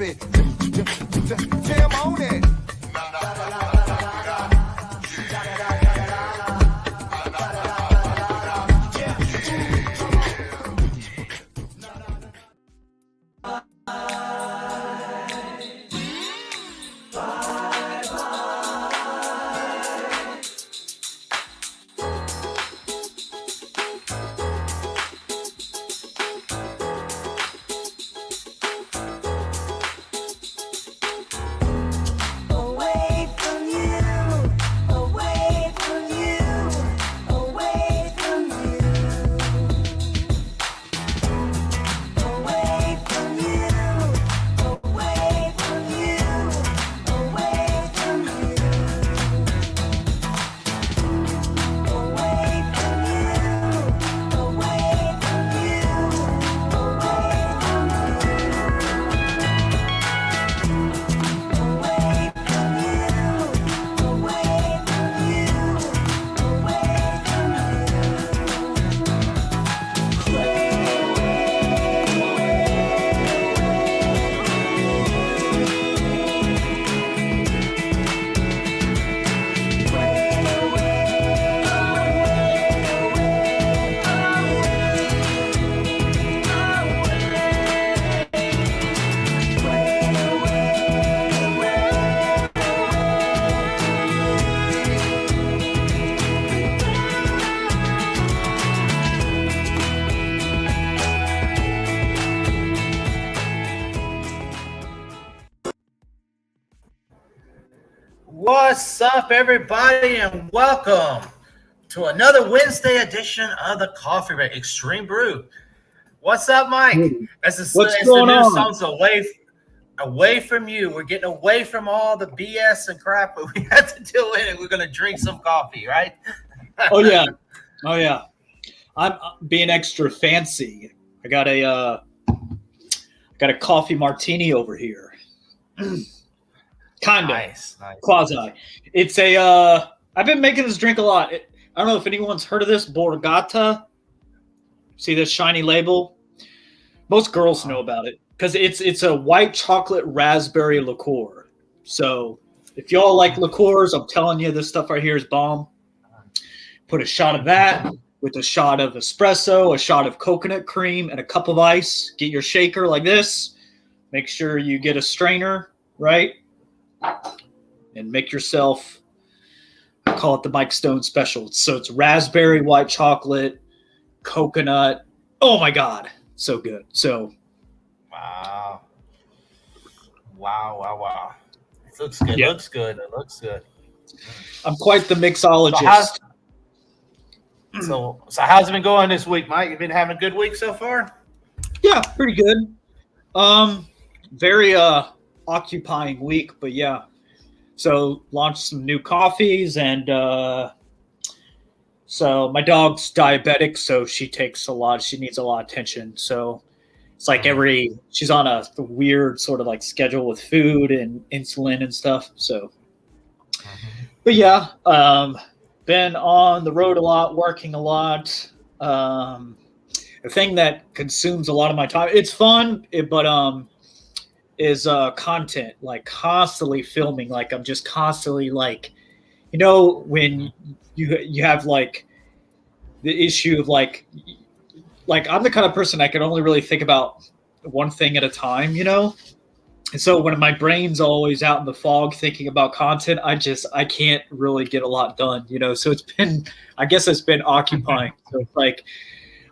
it. Jam on it. What's up, everybody, and welcome to another Wednesday edition of the Coffee Break Extreme Brew. What's up, Mike? What's going the new on? Songs away from you. We're getting away from all the BS and crap that we have to do in it. We're going to drink some coffee, right? Oh yeah. I'm being extra fancy. I got a coffee martini over here. Kind of. Nice. Quasi. It's a I've been making this drink a lot. I don't know if anyone's heard of this Borgata. See this shiny label? Most girls know about it because it's a white chocolate raspberry liqueur. So if y'all like liqueurs, I'm telling you, this stuff right here is bomb. Put a shot of that with a shot of espresso, a shot of coconut cream, and a cup of ice. Get your shaker like this. Make sure you get a strainer, right? And make yourself, I call it the Mike Stone special. So it's raspberry, white chocolate, coconut. Oh my God. So good. So. Wow. It looks good. Yeah. It looks good. I'm quite the mixologist. So how's it been going this week, Mike? You been having a good week so far? Yeah, pretty good. Very occupying week, but yeah. So launched some new coffees, and so my dog's diabetic, so she needs a lot of attention. So it's like she's on a weird sort of like schedule with food and insulin and stuff. So, but yeah, been on the road a lot, working a lot. The thing that consumes a lot of my time, it's fun, but is content, like constantly filming. Like I'm just constantly like, when you have like the issue of like I'm the kind of person I can only really think about one thing at a time, And so when my brain's always out in the fog thinking about content, I can't really get a lot done, So I guess it's been occupying. So it's like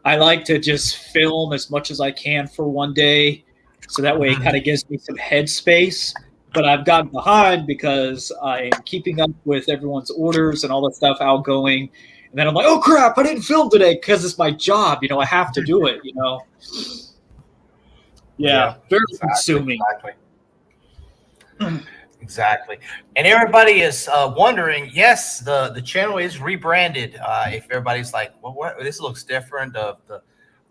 I like to just film as much as I can for one day. So that way it kind of gives me some headspace. But I've gotten behind because I am keeping up with everyone's orders and all that stuff outgoing. And then I'm like, oh, crap, I didn't film today because it's my job. I have to do it, Yeah, very consuming. Exactly. And everybody is wondering, yes, the channel is rebranded. If everybody's like, well, this looks different,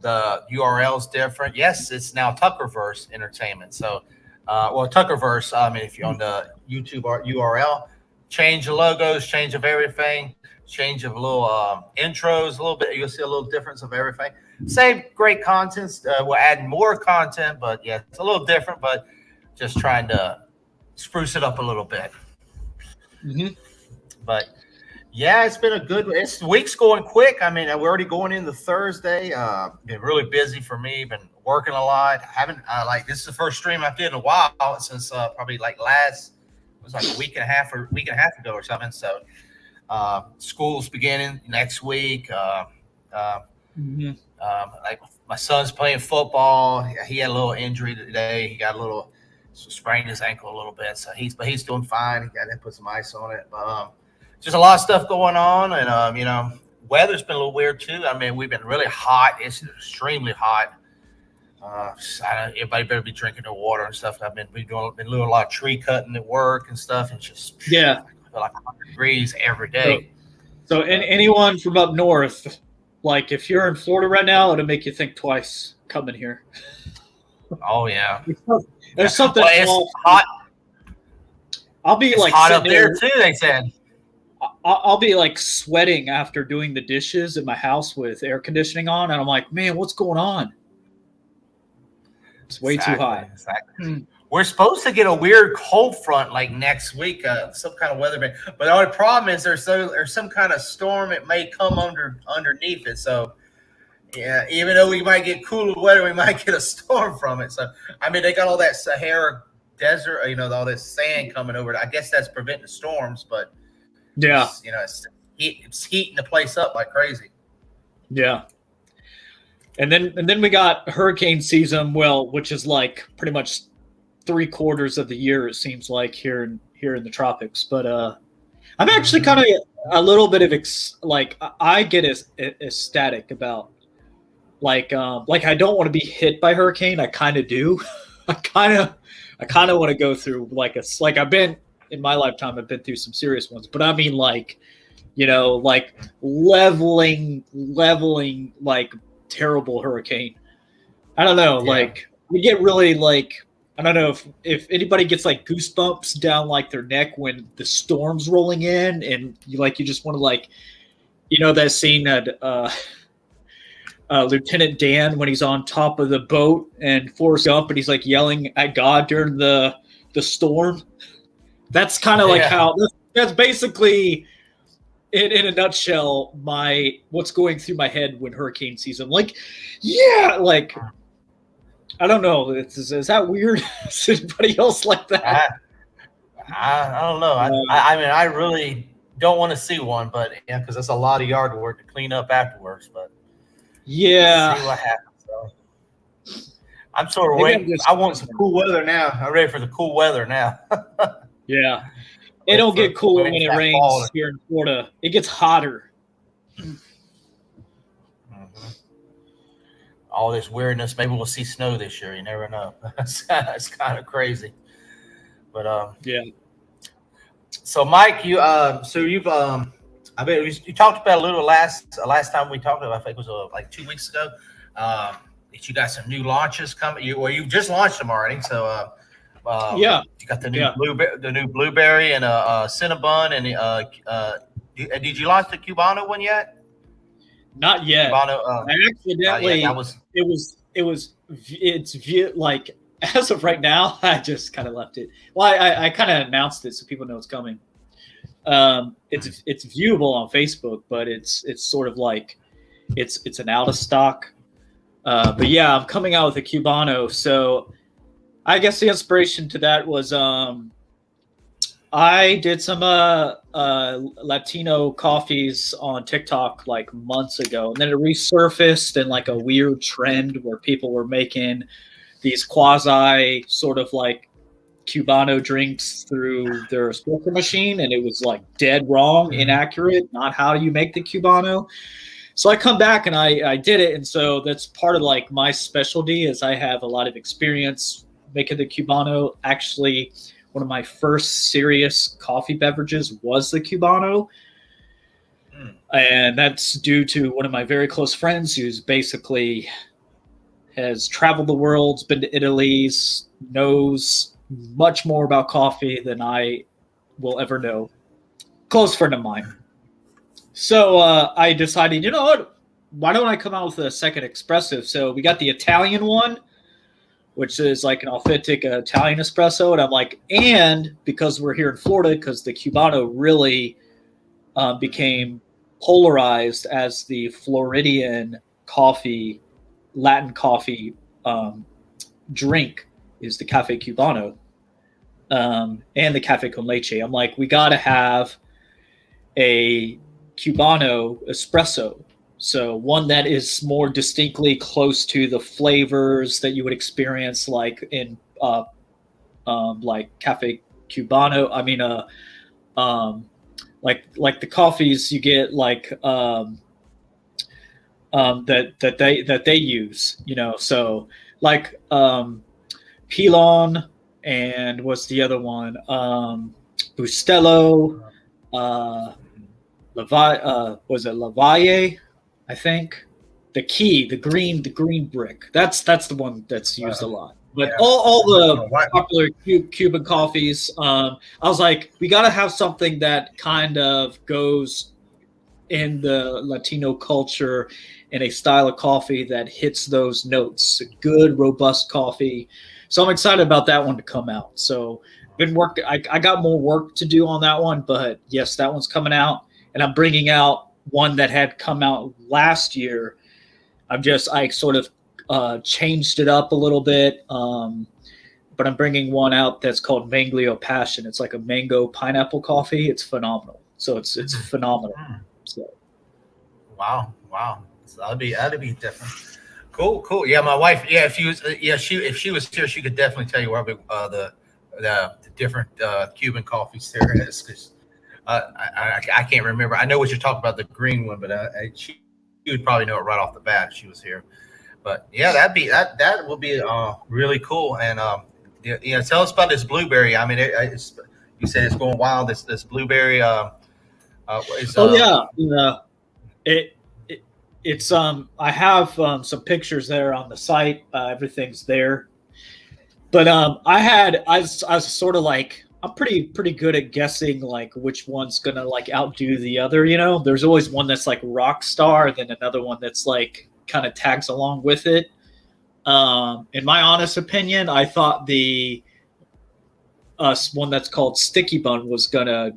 the URL is different. Yes, it's now Tuckerverse Entertainment. So, Tuckerverse, if you're on the YouTube URL, change the logos, change of everything, change of little intros a little bit. You'll see a little difference of everything. Same great content. We're adding more content, but yeah, it's a little different. But just trying to spruce it up a little bit. Mm-hmm. But yeah, it's been the week's going quick. I mean, we're already going into Thursday. Been really busy for me. Been working a lot. Haven't this is the first stream I did in a while since probably like it was like a week and a half ago or something. So school's beginning next week. Like my son's playing football. He had a little injury today. He got sprained his ankle a little bit. So he's doing fine. He got to put some ice on it. But just a lot of stuff going on, and weather's been a little weird too. I mean, we've been really hot. It's extremely hot. Everybody better be drinking their water and stuff. Been doing a lot of tree cutting at work and stuff, and just I feel like 100 degrees every day. So anyone from up north, like if you're in Florida right now, it'll make you think twice coming here. Oh yeah, there's something. Well, it's hot. I'll be like hot up there too. They said. I'll be like sweating after doing the dishes in my house with air conditioning on, and I'm like, man, what's going on? It's way too hot. Exactly. We're supposed to get a weird cold front like next week, some kind of weather. But the only problem is there's some kind of storm. It may come underneath it. So, yeah, even though we might get cooler weather, we might get a storm from it. So, I mean, they got all that Sahara desert, all this sand coming over. I guess that's preventing storms, but yeah, it's heating the place up like crazy. Yeah. And then we got hurricane season, which is like pretty much 3/4 of the year, it seems like here in the tropics. But I'm actually kind of a little bit of I get ecstatic about like I don't want to be hit by hurricane. I kind of do. I kind of want to go through I've been in my lifetime. I've been through some serious ones, but I mean like leveling like terrible hurricane. I don't know. Yeah. Like we get really I don't know if anybody gets like goosebumps down like their neck when the storm's rolling in, and you just want to that scene at Lieutenant Dan when he's on top of the boat and Forrest Gump and he's like yelling at God during the storm. That's kind of like how that's basically in a nutshell what's going through my head when hurricane season. I don't know. Is that weird? Is anybody else like that? I don't know. I mean, I really don't want to see one, but because that's a lot of yard work to clean up afterwards. But see what happens. So I'm sort of waiting. I want some cool weather now. I'm ready for the cool weather now. Yeah. It don't get cooler when it rains here in Florida. It gets hotter. Mm-hmm. All this weirdness. Maybe we'll see snow this year. You never know. It's kind of crazy. But yeah. So Mike, you I mean, you talked about a little last time we talked about. I think it was like 2 weeks ago. That you got some new launches coming. You just launched them already. So. You got the new blueberry and Cinnabon and did you launch the Cubano one yet? Not yet. Cubano, I accidentally. It's like as of right now. I just kind of left it. Well, I kind of announced it so people know it's coming. It's viewable on Facebook, but it's sort of like it's an out of stock. But yeah, I'm coming out with a Cubano, so. I guess the inspiration to that was I did some Latino coffees on TikTok like months ago, and then it resurfaced in like a weird trend where people were making these quasi sort of like Cubano drinks through their espresso machine, and it was like dead wrong, inaccurate, not how you make the Cubano. So I come back and I did it, and so that's part of like my specialty is I have a lot of experience making the Cubano. Actually, one of my first serious coffee beverages was the Cubano. And that's due to one of my very close friends who's basically has traveled the world, been to Italy, knows much more about coffee than I will ever know. Close friend of mine. So I decided, you know what? Why don't I come out with a second espresso? So we got the Italian one, which is like an authentic Italian espresso. And I'm like, and because we're here in Florida, because the Cubano really became polarized as the Floridian coffee, Latin coffee drink is the Cafe Cubano and the Cafe con Leche. I'm like, we got to have a Cubano espresso. So one that is more distinctly close to the flavors that you would experience like in like Cafe Cubano. I mean, like the coffees you get like that they use, you know. So like Pilon and what's the other one? Bustelo, was it Lavalle? I think the green brick. That's the one that's used a lot. But yeah, all the popular Cuban coffees, I was like, we got to have something that kind of goes in the Latino culture in a style of coffee that hits those notes. A good, robust coffee. So I'm excited about that one to come out. So been working. I got more work to do on that one, but yes, that one's coming out, and I'm bringing out one that had come out last year. I sort of changed it up a little bit, but I'm bringing one out that's called Manglio Passion. It's like a mango pineapple coffee. It's phenomenal. So it's phenomenal. So. Wow. So that'd be different. Cool. Yeah, my wife. Yeah, if she was here, she could definitely tell you where the different Cuban coffees there is. Because I can't remember. I know what you're talking about, the green one, but she would probably know it right off the bat if she was here. But yeah, that would be really cool. And tell us about this blueberry. I mean, you said it's going wild. This blueberry. It's I have some pictures there on the site. Everything's there. But I was sort of like, I'm pretty good at guessing like which one's gonna like outdo the other. You know, there's always one that's like rock star, and then another one that's like kind of tags along with it. In my honest opinion, I thought the one that's called Sticky Bun was gonna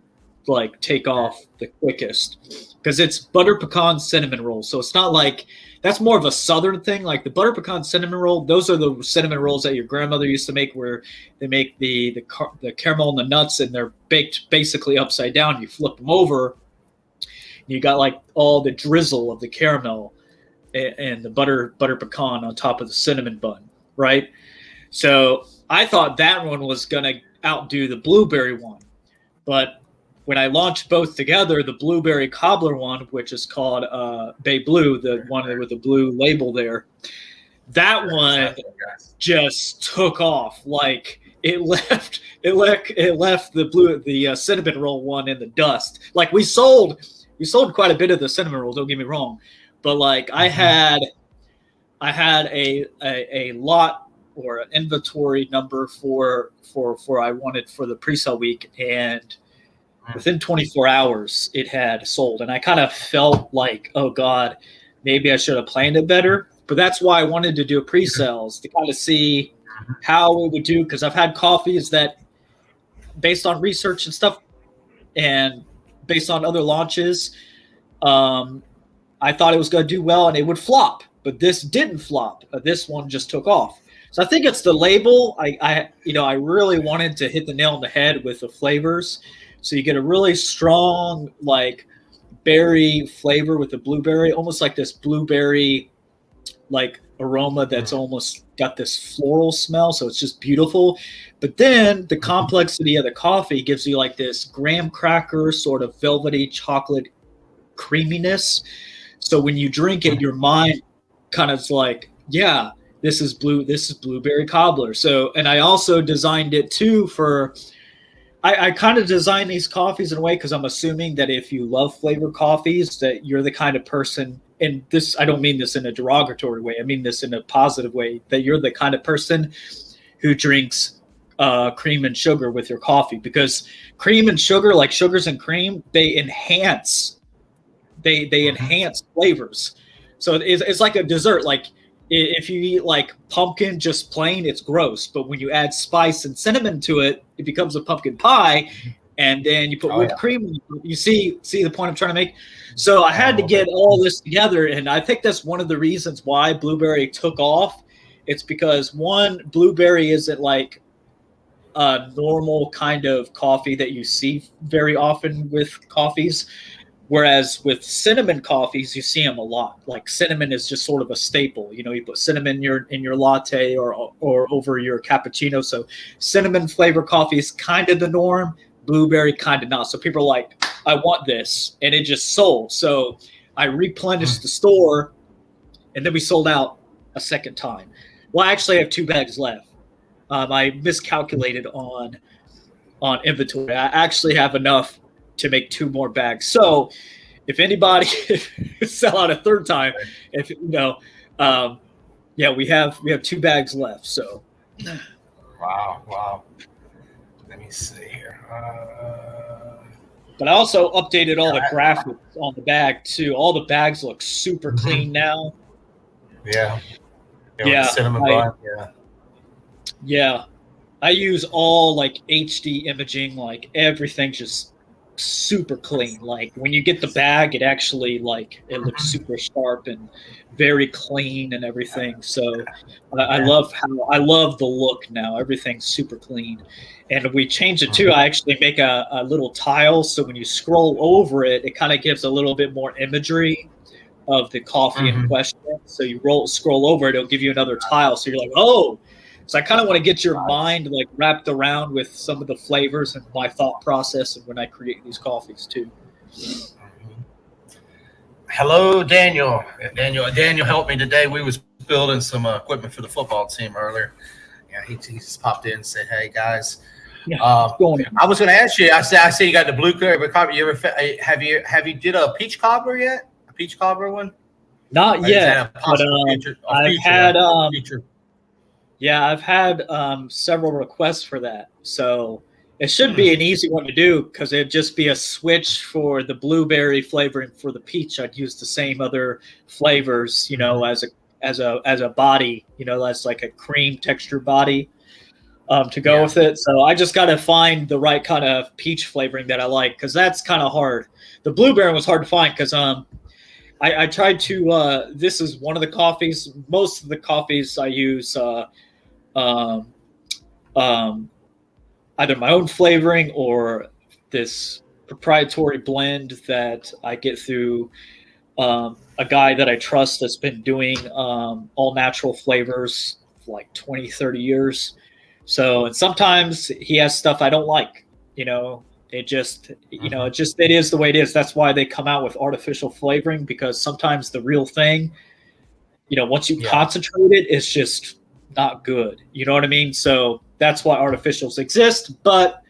like take off the quickest, because it's butter pecan cinnamon roll. So it's not like, that's more of a southern thing. Like the butter pecan cinnamon roll, those are the cinnamon rolls that your grandmother used to make, where they make the caramel and the nuts, and they're baked basically upside down. You flip them over, you got like all the drizzle of the caramel and the butter pecan on top of the cinnamon bun, right? So I thought that one was gonna outdo the blueberry one, but when I launched both together, the blueberry cobbler one, which is called Bay Blue, the one with the blue label there, that one just took off. Like it left the cinnamon roll one in the dust. Like we sold quite a bit of the cinnamon roll. Don't get me wrong, but like I had a lot or an inventory number for I wanted for the pre-sale week, and within 24 hours, it had sold. And I kind of felt like, oh, God, maybe I should have planned it better. But that's why I wanted to do pre-sales, to kind of see how it would do. Because I've had coffees that, based on research and stuff, and based on other launches, I thought it was going to do well and it would flop. But this didn't flop. This one just took off. So I think it's the label. I really wanted to hit the nail on the head with the flavors. So you get a really strong, like, berry flavor with the blueberry, almost like this blueberry, like, aroma that's almost got this floral smell. So it's just beautiful. But then the complexity of the coffee gives you, like, this graham cracker sort of velvety chocolate creaminess. So when you drink it, your mind kind of is like, yeah, this is blueberry cobbler. So, and I also designed it, too, for – I kind of design these coffees in a way because I'm assuming that if you love flavor coffees, that you're the kind of person, and this, I don't mean this in a derogatory way, I mean this in a positive way, that you're the kind of person who drinks cream and sugar with your coffee, because cream and sugar, like sugars and cream, they enhance flavors. So it's like a dessert. Like if you eat like pumpkin just plain, it's gross. But when you add spice and cinnamon to it, it becomes a pumpkin pie. And then you put whipped cream on it. You see the point I'm trying to make? So I had to get all this together, and I think that's one of the reasons why blueberry took off. It's because, one, blueberry isn't like a normal kind of coffee that you see very often with coffees. Whereas with cinnamon coffees, you see them a lot. Like cinnamon is just sort of a staple. You know, you put cinnamon in your latte or over your cappuccino. So cinnamon flavor coffee is kind of the norm. Blueberry kind of not. So people are like, I want this, and it just sold. So I replenished the store, and then we sold out a second time. Well, I actually have 2 bags left. I miscalculated on inventory. I actually have enough to make 2 more bags. So if anybody sell out a third time, if you know, yeah, we have 2 bags left. So Wow. Let me see here. But I also updated all the graphics on the bag too. All the bags look super clean now. Yeah. Yeah. Cinnamon bun. Yeah. I use all like HD imaging, like everything's just super clean. Like when you get the bag, it actually like it looks super sharp and very clean and everything. So I love the look now. Everything's super clean. And we changed it too. I actually make a little tile, so when you scroll over it, it kind of gives a little bit more imagery of the coffee in question. So you scroll over it, it'll give you another tile. So you're like, oh. So I kind of want to get your mind like wrapped around with some of the flavors and my thought process and when I create these coffees too. Hello, Daniel. Daniel helped me today. We was building some equipment for the football team earlier. Yeah, he just popped in and said, "Hey guys." Yeah, I was going to ask you. I said you got the blueberry cobbler. You ever have you did a peach cobbler yet? A peach cobbler one? Not yet. But I've had several requests for that. So it should be an easy one to do because it'd just be a switch for the blueberry flavoring. For the peach, I'd use the same other flavors, you know, as a body, you know, that's like a cream texture body to go with it. So I just got to find the right kind of peach flavoring that I like, because that's kind of hard. The blueberry was hard to find because I tried to this is one of the coffees. Most of the coffees I use either my own flavoring or this proprietary blend that I get through a guy that I trust that's been doing all natural flavors for like 20, 30 years. So, and sometimes he has stuff I don't like, you know, it just, you know, it is the way it is. That's why they come out with artificial flavoring, because sometimes the real thing, you know, once you concentrate it, it's just not good. You know what I mean? So that's why artificials exist. But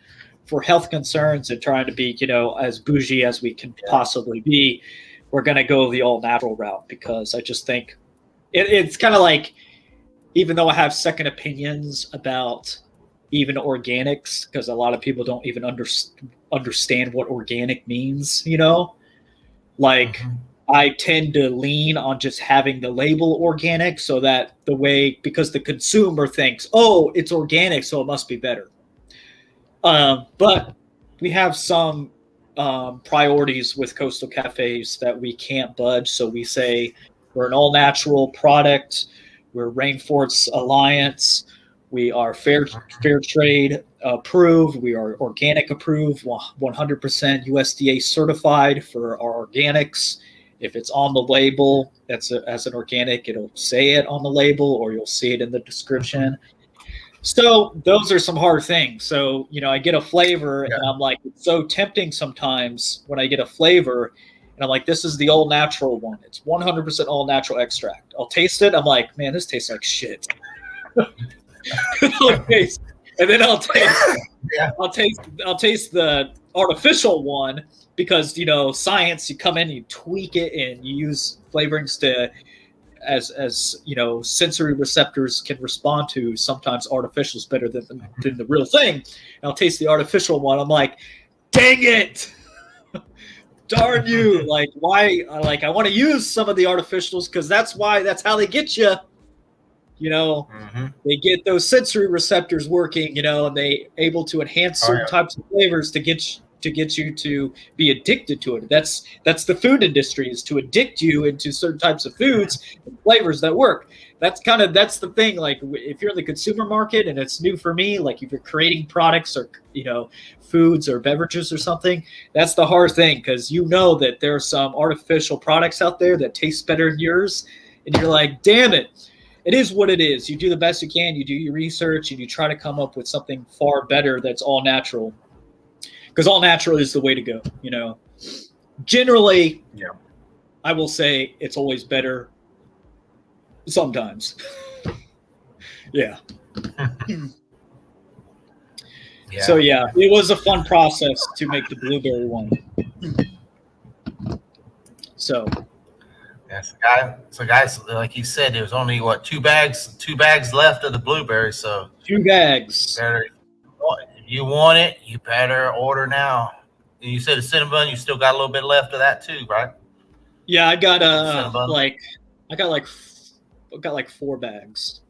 for health concerns and trying to be, you know, as bougie as we can possibly be, we're going to go the all natural route, because I just think it's kind of like, even though I have second opinions about even organics, because a lot of people don't even understand what organic means, you know, like I tend to lean on just having the label organic, so that the way, because the consumer thinks, oh, it's organic, so it must be better. But we have some priorities with Coastal Cafes that we can't budge. So we say we're an all natural product. We're Rainforest Alliance. We are fair trade approved. We are organic approved, 100% USDA certified for our organics. If it's on the label, as an organic, it'll say it on the label, or you'll see it in the description. So those are some hard things. So, you know, I get a flavor and I'm like, it's so tempting sometimes when I get a flavor and I'm like, this is the all natural one. It's 100% all natural extract. I'll taste it. I'm like, man, this tastes like shit. And then I'll taste the artificial one, because, you know, science, you come in, you tweak it, and you use flavorings to, as you know, sensory receptors can respond to. Sometimes artificial's better than the real thing. And I'll taste the artificial one. I'm like, dang it. Darn you. Like, why? Like, I want to use some of the artificials, because that's how they get you. They get those sensory receptors working, and they able to enhance certain types of flavors to get you to be addicted to it. That's the food industry, is to addict you into certain types of foods and flavors that work. That's the thing. Like, if you're in the consumer market, and it's new for me, like if you're creating products or foods or beverages or something, that's the hard thing, because that there are some artificial products out there that taste better than yours, and you're like, damn it. It is what it is. You do the best you can. You do your research, and you try to come up with something far better that's all natural. Because all natural is the way to go. Generally, I will say it's always better. Sometimes, yeah. So it was a fun process to make the blueberry one. So. So guys, like he said, there was only two bags left of the blueberry. So 2 bags. If you want it, you better order now. And you said the cinnamon, you still got a little bit left of that too, right? Yeah, I got like 4 bags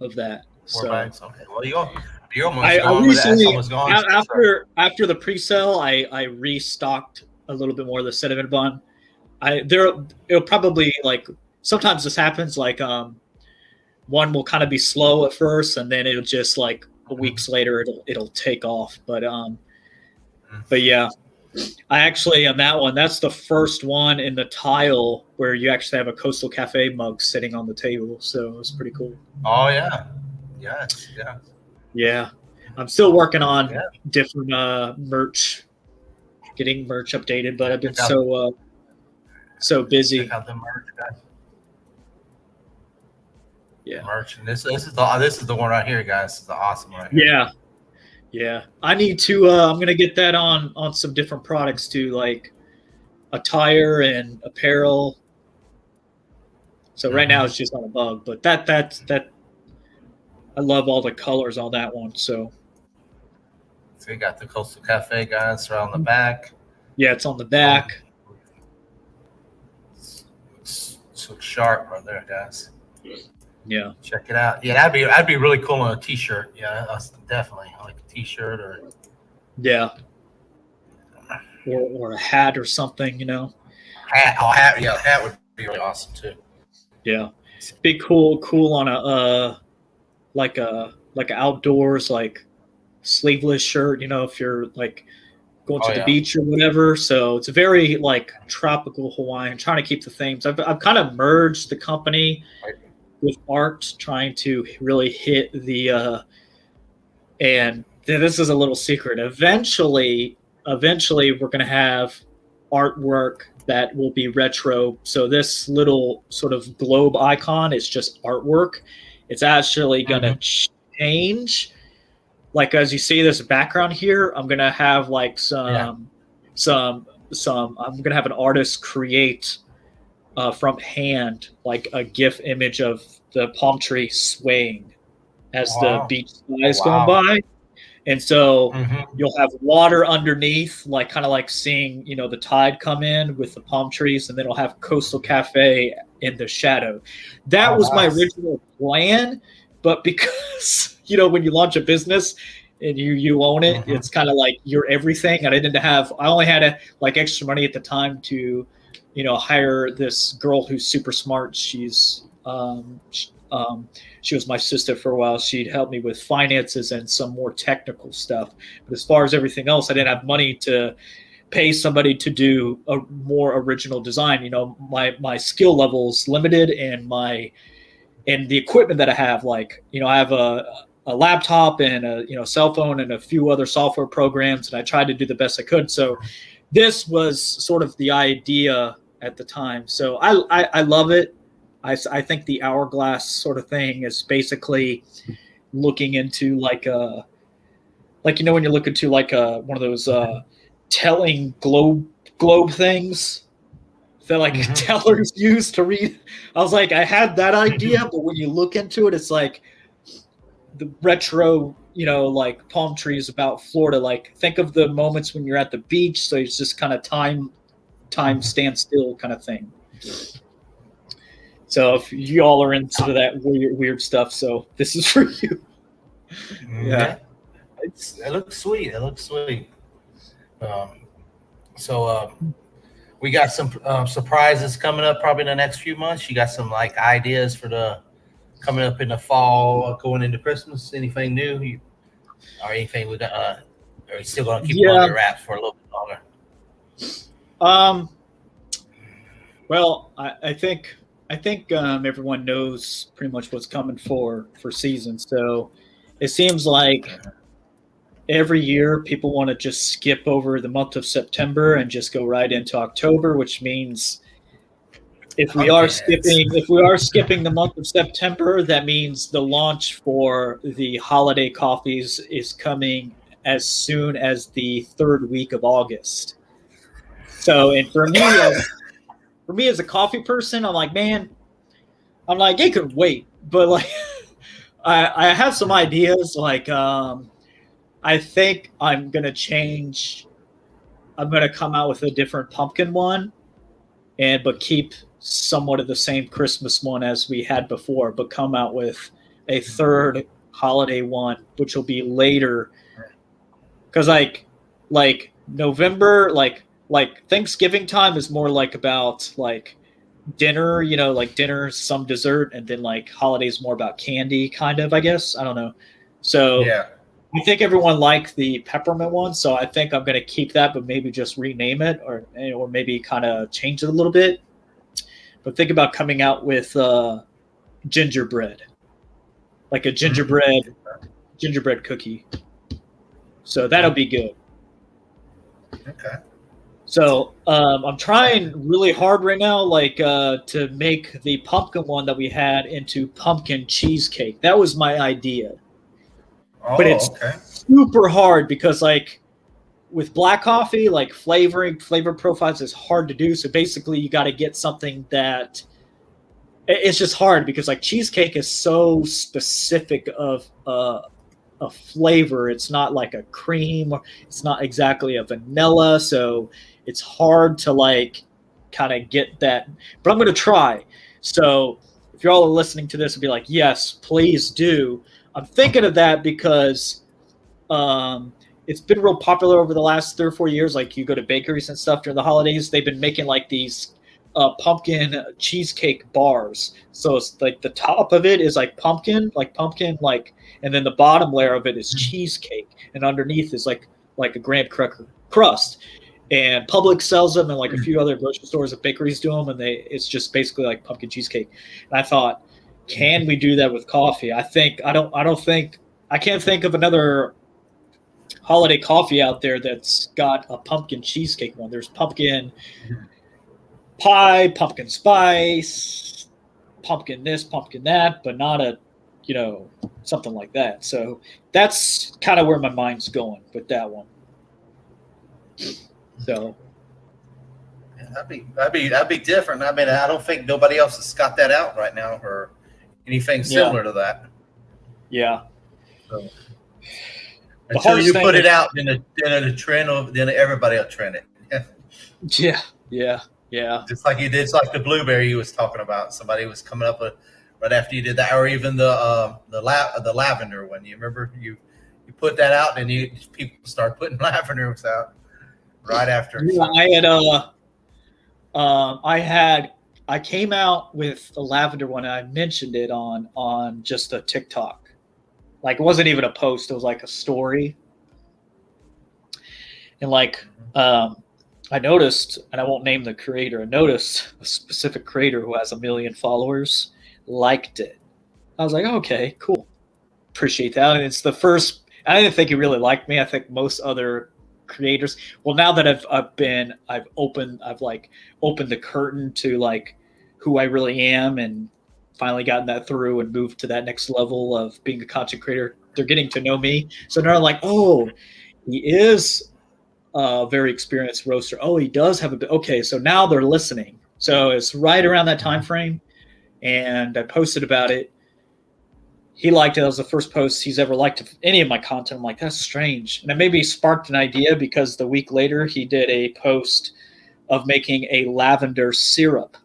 of that. 4 bags. Okay. Well, you're almost gone. After the pre-sale, I restocked a little bit more of the cinnamon bun. It'll probably, like, sometimes this happens, like one will kind of be slow at first, and then it'll just, like, weeks later it'll take off. But yeah, I actually, on that one, that's the first one in the tile where you actually have a Coastal Cafe mug sitting on the table, so it's pretty cool. Oh yeah, yeah. I'm still working on different merch, getting merch updated, but I've been so busy. Check out the merch, guys. Yeah, merch. And this is the one right here, guys. This is the awesome one right here. Yeah. I need to. I'm gonna get that on some different products too, like attire and apparel. So right now it's just on a mug, but that I love all the colors on that one. So you got the Coastal Cafe, guys, right on the back. Yeah, it's on the back. So sharp right there, guys. Yeah, check it out. Yeah, that'd be really cool on a t-shirt. Yeah, that's definitely like a t-shirt or or a hat or something, hat would be really awesome too. Yeah, be cool on a like a outdoors, like sleeveless shirt, if you're like going to the beach or whatever. So it's a very like tropical Hawaiian, trying to keep the themes. I've kind of merged the company with art, trying to really hit the and this is a little secret. Eventually we're going to have artwork that will be retro. So this little sort of globe icon is just artwork. It's actually going to change. Like, as you see this background here, I'm going to have like I'm going to have an artist create from hand, like a GIF image of the palm tree swaying as the beach sky is going by. And so you'll have water underneath, like kind of like seeing, the tide come in with the palm trees, and then it'll have Coastal Cafe in the shadow. That was my original plan, but because, when you launch a business and you own it, it's kind of like you're everything. And I only had extra money at the time to, hire this girl who's super smart. She's she was my sister for a while. She'd help me with finances and some more technical stuff. But as far as everything else, I didn't have money to pay somebody to do a more original design. My skill level's limited, and the equipment that I have, I have a laptop and a cell phone and a few other software programs, and I tried to do the best I could. So this was sort of the idea at the time. So I love it. I think the hourglass sort of thing is basically looking into when you look into one of those telling globe things that tellers use to read. I was like, I had that idea, but when you look into it, it's like the retro, like palm trees about Florida. Like, think of the moments when you're at the beach. So it's just kind of time stand still kind of thing. So if you all are into that weird stuff, so this is for you. Yeah. It looks sweet. It looks sweet. So we got some surprises coming up probably in the next few months. You got some like ideas for the coming up in the fall, going into Christmas. Anything new? Or anything with are you still gonna keep it on your wraps for a little bit longer? Well, I think everyone knows pretty much what's coming for season. So it seems like every year people want to just skip over the month of September and just go right into October, which means if we are skipping the month of September, that means the launch for the holiday coffees is coming as soon as the third week of August. So, and for me as a coffee person, I'm like, man, it could wait, but like, I have some ideas. Like, I think I'm gonna change. I'm gonna come out with a different pumpkin one, but keep somewhat of the same Christmas one as we had before, but come out with a third holiday one, which will be later. Because like November, like Thanksgiving time is more like about like dinner, like dinner, some dessert, and then like holidays more about candy, kind of, I guess. I don't know. So yeah. I think everyone liked the peppermint one, so I think I'm going to keep that, but maybe just rename it or maybe kind of change it a little bit. But think about coming out with gingerbread, like a gingerbread cookie. So that'll be good. Okay. So I'm trying really hard right now, like to make the pumpkin one that we had into pumpkin cheesecake. That was my idea. But it's super hard because like with black coffee, like flavor profiles is hard to do. So basically you got to get something that it's just hard because like cheesecake is so specific of a flavor. It's not like a cream. It's not exactly a vanilla. So it's hard to like kind of get that, but I'm going to try. So if you're all listening to this and be like, yes, please do. I'm thinking of that because it's been real popular over the last 3 or 4 years. Like you go to bakeries and stuff during the holidays, they've been making like these pumpkin cheesecake bars. So it's like the top of it is like pumpkin, and then the bottom layer of it is cheesecake, and underneath is like a graham cracker crust. And Publix sells them, and like a few other grocery stores and bakeries do them, and it's just basically like pumpkin cheesecake. And I thought, can we do that with coffee? I can't think of another holiday coffee out there that's got a pumpkin cheesecake one. There's pumpkin pie, pumpkin spice, pumpkin this, pumpkin that, but not a, something like that. So that's kind of where my mind's going with that one. So that'd be different. I mean, I don't think nobody else has got that out right now or anything similar to that. Yeah. So, until you put it out, then the trend, then everybody will trend it. Yeah. Just like you did, it's like the blueberry you was talking about. Somebody was coming up with right after you did that, or even the lavender one. You remember you put that out, and people start putting lavenders out right after. Yeah, I came out with the lavender one, and I mentioned it on just a TikTok. Like it wasn't even a post; it was like a story. And like I noticed, and I won't name the creator, I noticed a specific creator who has 1 million followers liked it. I was like, okay, cool. Appreciate that. And it's the first, I didn't think he really liked me. I think most other creators, well, now that I've opened the curtain to like who I really am and finally gotten that through and moved to that next level of being a content creator, they're getting to know me. So now I'm like, oh, he is very experienced roaster. Oh, he does have okay. So now they're listening. So it's right around that time frame, and I posted about it. He liked it. That was the first post he's ever liked of any of my content. I'm like, that's strange. And it maybe sparked an idea because the week later he did a post of making a lavender syrup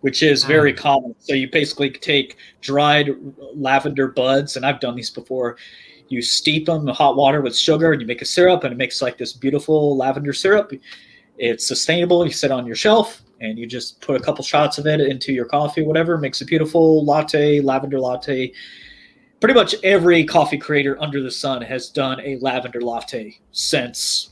which is very common. So you basically take dried lavender buds, and I've done these before. You steep them in hot water with sugar, and you make a syrup, and it makes like this beautiful lavender syrup. It's sustainable. You sit on your shelf, and you just put a couple shots of it into your coffee, whatever. Makes a beautiful latte, lavender latte. Pretty much every coffee creator under the sun has done a lavender latte since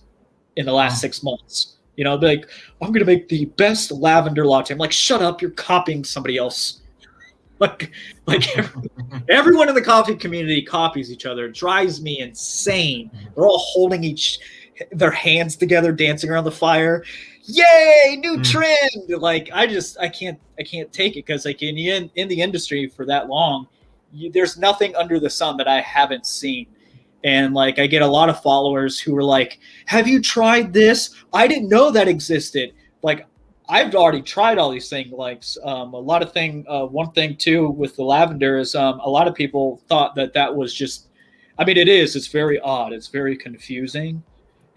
in the last 6 months. You know, like, I'm going to make the best lavender latte. I'm like, shut up. You're copying somebody else. Like everyone in the coffee community copies each other. It drives me insane. They're all holding their hands together, dancing around the fire. Yay, new trend. Like, I can't take it, because like in the industry for that long, there's nothing under the sun that I haven't seen. And like, I get a lot of followers who are like, have you tried this? I didn't know that existed. Like, I've already tried all these things. Like one thing too with the lavender is a lot of people thought that was just, I mean, it's very odd. It's very confusing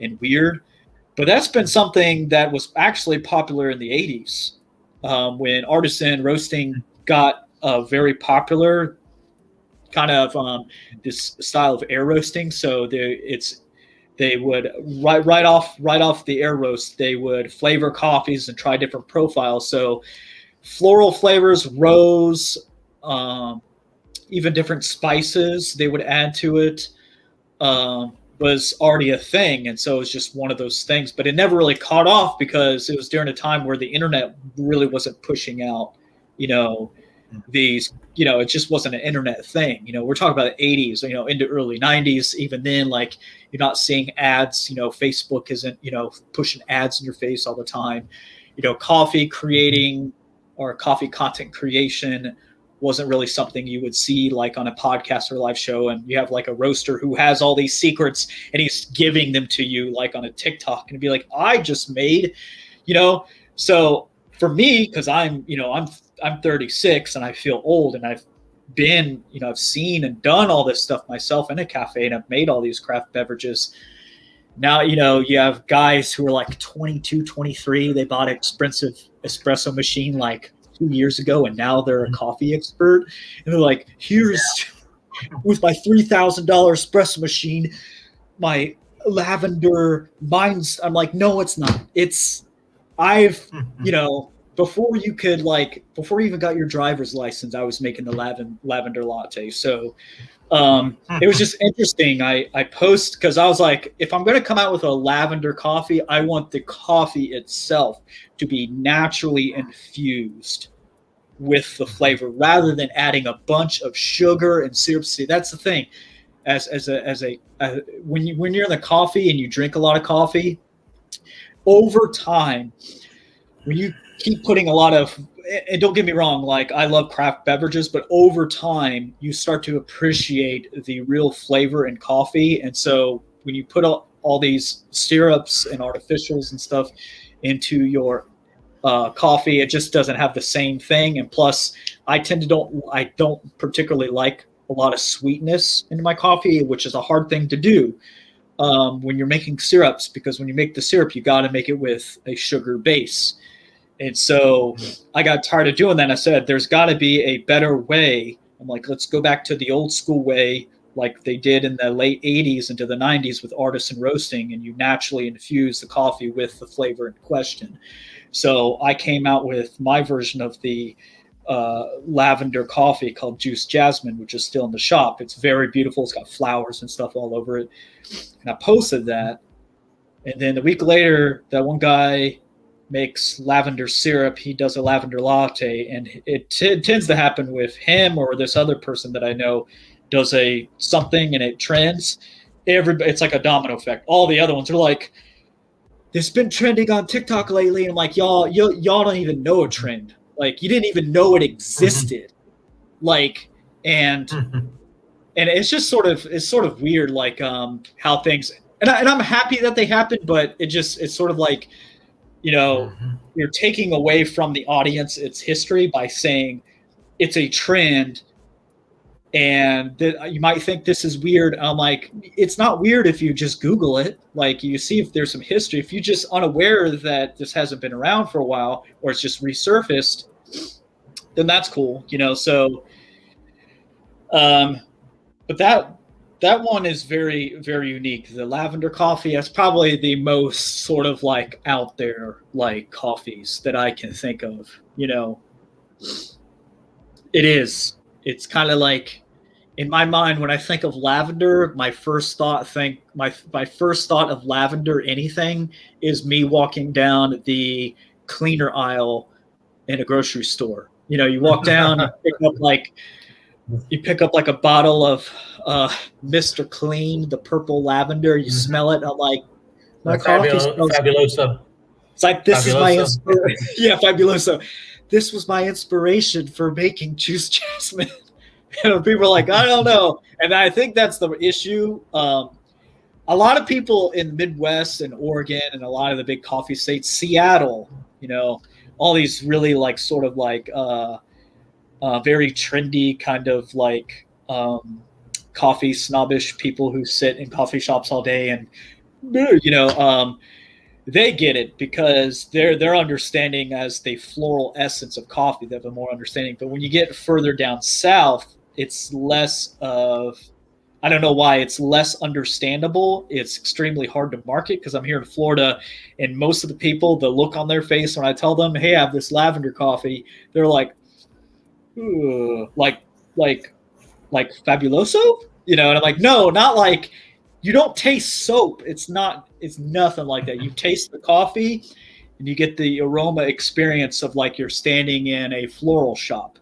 and weird, but that's been something that was actually popular in the 80s when artisan roasting got very popular. Kind of this style of air roasting. So they would right off the air roast, they would flavor coffees and try different profiles. So floral flavors, rose, even different spices they would add to it was already a thing. And so it was just one of those things, but it never really caught off because it was during a time where the internet really wasn't pushing out, these, it just wasn't an internet thing. We're talking about the 80s, into early 90s. Even then, like, you're not seeing ads, Facebook isn't, pushing ads in your face all the time. Coffee creating or coffee content creation wasn't really something you would see like on a podcast or live show. And you have like a roaster who has all these secrets and he's giving them to you like on a TikTok and be like, I just made, so for me, because I'm 36 and I feel old and I've been, I've seen and done all this stuff myself in a cafe and I've made all these craft beverages. Now, you have guys who are like 22, 23. They bought an expensive espresso machine like 2 years ago and now they're a coffee expert. And they're like, here's with my $3,000 espresso machine, my lavender mine's. I'm like, no, it's not. Before you even got your driver's license, I was making the lavender latte. So it was just interesting. I post because I was like, if I'm going to come out with a lavender coffee, I want the coffee itself to be naturally infused with the flavor rather than adding a bunch of sugar and syrup. See, that's the thing. When you're in the coffee and you drink a lot of coffee, over time, when you keep putting a lot of, and don't get me wrong, like I love craft beverages, but over time you start to appreciate the real flavor in coffee. And so when you put all these syrups and artificials and stuff into your coffee, it just doesn't have the same thing. And plus, I don't particularly like a lot of sweetness in my coffee, which is a hard thing to do when you're making syrups, because when you make the syrup, you got to make it with a sugar base. And so I got tired of doing that. I said, there's got to be a better way. I'm like, let's go back to the old school way, like they did in the late 80s into the 90s with artisan roasting, and you naturally infuse the coffee with the flavor in question. So I came out with my version of the lavender coffee called Juice Jasmine, which is still in the shop. It's very beautiful. It's got flowers and stuff all over it. And I posted that. And then a week later, that one guy makes lavender syrup. He does a lavender latte, and it tends to happen with him or this other person that I know does something and it trends. It's like a domino effect. All the other ones are like, this has been trending on TikTok lately. And I'm like, y'all don't even know a trend. Like, you didn't even know it existed. Like, and it's just sort of weird, like how things, and I'm happy that they happened, but it's sort of like, you're taking away from the audience its history by saying it's a trend, and you might think this is weird. I'm like, it's not weird if you just Google it. Like, you see if there's some history. If you're just unaware that this hasn't been around for a while or it's just resurfaced, then that's cool, you know. So, but that one is very, very unique. The lavender coffee, that's probably the most sort of like out there like coffees that I can think of. You know, it is. It's kind of like in my mind when I think of lavender, my first thought of lavender anything is me walking down the cleaner aisle in a grocery store. You know, you walk down, you pick up like a bottle of Mr. Clean, the purple lavender. You smell it. I'm like, my coffee smells. Fabuloso. It's like this is my Fabuloso. inspiration. Yeah, Fabuloso. This was my inspiration for making Juice Jasmine. You know, people are like, I don't know, and I think that's the issue. A lot of people in the Midwest and Oregon and a lot of the big coffee states, Seattle, you know, all these really like sort of like very trendy kind of like coffee snobbish people who sit in coffee shops all day and you know they get it because they're understanding as the floral essence of coffee. They have a more understanding. But when you get further down south, it's less of, I don't know why, it's less understandable. It's extremely hard to market because I'm here in Florida, and most of the people, the look on their face when I tell them, hey, I have this lavender coffee, they're like, like Fabuloso, you know, and I'm like, no, not like, you don't taste soap. It's nothing like that. You taste the coffee and you get the aroma experience of like you're standing in a floral shop.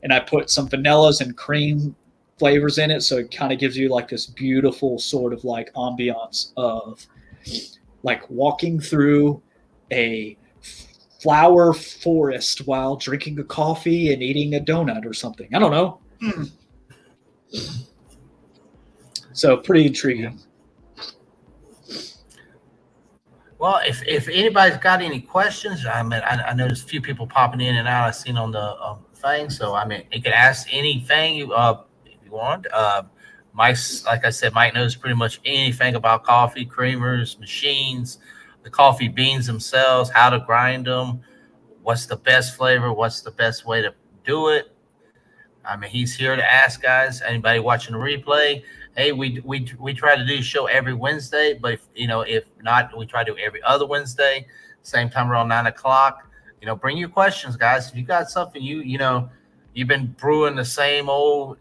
And I put some vanillas and cream flavors in it, so it kind of gives you like this beautiful sort of like ambiance of like walking through a flower forest while drinking a coffee and eating a donut or something. I don't know. So pretty intriguing. Well, if anybody's got any questions, I mean, I know there's a few people popping in and out. I've seen on the thing, so I mean, you can ask anything if you want. Mike's, like I said, Mike knows pretty much anything about coffee, creamers, machines, the coffee beans themselves, how to grind them, what's the best flavor, what's the best way to do it. I mean, he's here to ask guys. Anybody watching the replay? Hey, we try to do a show every Wednesday, but if not, we try to do every other Wednesday, same time around 9:00. Bring your questions, guys. If you got something you've been brewing the same old